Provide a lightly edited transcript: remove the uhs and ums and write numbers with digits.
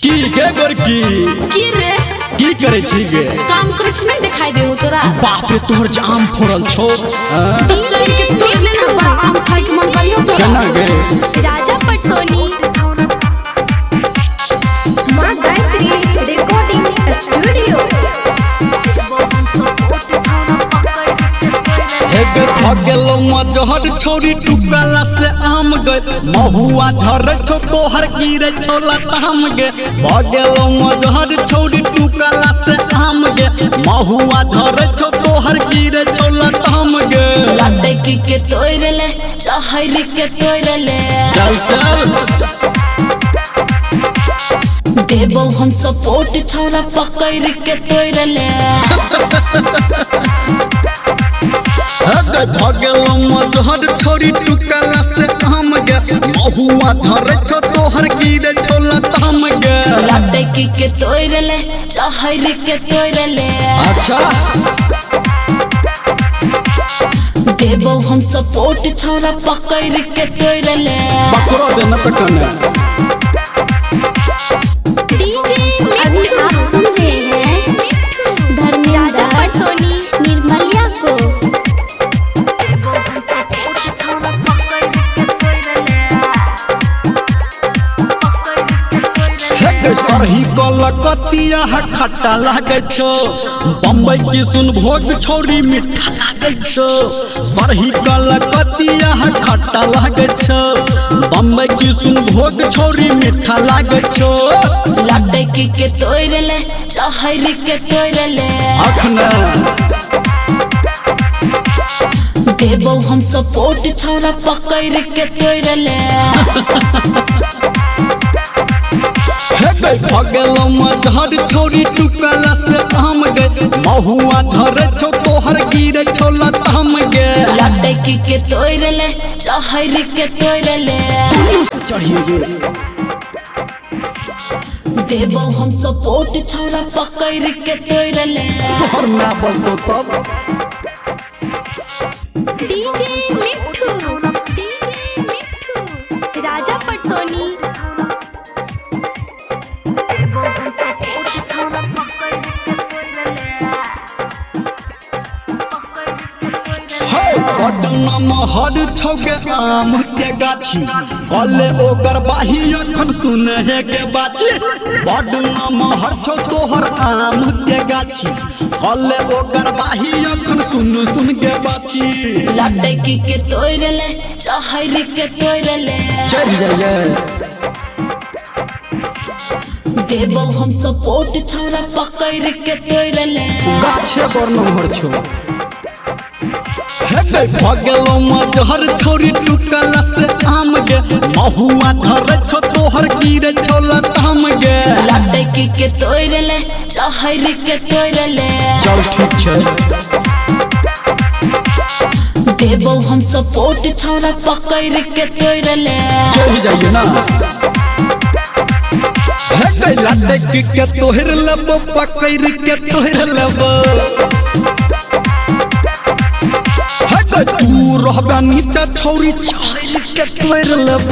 की गे गोरकी की रे की करे छी गे काम कुछ नहीं दिखाई दे हो तोरा। बाप रे तोहर जे आम फोड़ल छौ तो चल के तोड़ ले ना बड़ा आम खाए के मन करियो तोरा। केना गे राजा पटसोनी मां गायत्री रिकॉर्डिंग स्टूडियो। गेलो मजहर छौरी टुकला से आम गए महुआ झर छौ तोहर गिरे छौ लताम गे गेलो मजहर छौरी टुकला से आम गे महुआ झर छौ तोहर गिरे छौ लताम गे लटे के तोड़ ले चहरी के तोड़ ले चल चल देबो हम सपोर्ट छौरा पकड़ के तोड़ ले भगेलो मजहर छौरी टुकला से आम गे महुआ झर छौ तोहर गिरे छौ लताम गे लटे के तोड़ ले चहरी के तोड़ ले अच्छा देबो हम सपोर्ट छौरा पकड़ के तोड़ ले पकड़ो दे न तकने डीजे अभी आप सुन रहे हैं धर्मेंद्र पटसोनी निर्मलिया को। सरही कलकतिया खट्टा लागे छो बम्बई की सुन भोग छौरी मीठा लागे छो सरही कलकतिया खट्टा लागे छो बम्बई की सुन भोग छौरी मीठा लागे छो लटे के तोड़ ले चहरी के तोड़ ले अखने देबो हम सपोर्ट छौरा पकड़ के तोड़ ले भगेलो मजहर छौरी टुकला से आम गे महुआ झर छौ तोहर गिरे छौ लताम गे लटे के तोड़ ले चहरी के तोड़ ले चढ़िए गे देबो हम सपोर्ट छौरा पकड़ के तोड़ ले तोहर ना बोलतो तब डीजे मिठू राजा पटसोनी। महर छौके आम के गाछी कले ओकर बाही अखन सुने हे के बाछी बड महर छौ तोहर आम के गाछी कले ओकर बाही अखन सुन के बाछी लटे के तोड़ ले चहरी के तोड़ ले चढ़ जाइए देबो हम सपोर्ट छौरा पकड़ के तोड़ ले गाछे पर महर छौ भगेलो मजहर छौरी टुकला से आम गे महुआ झर छौ तोहर गिरे छौ लताम गे लटे के तोड़ ले चहरी के तोड़ ले चल ठीक छै देबो हम सपोर्ट छौरा पकड़ के तोड़ ले चढ़ जाइए ना लटे के तोहर लब पकड़ के तोहर लब तू रहबा नीचा छौरी छाइल के तोहर लब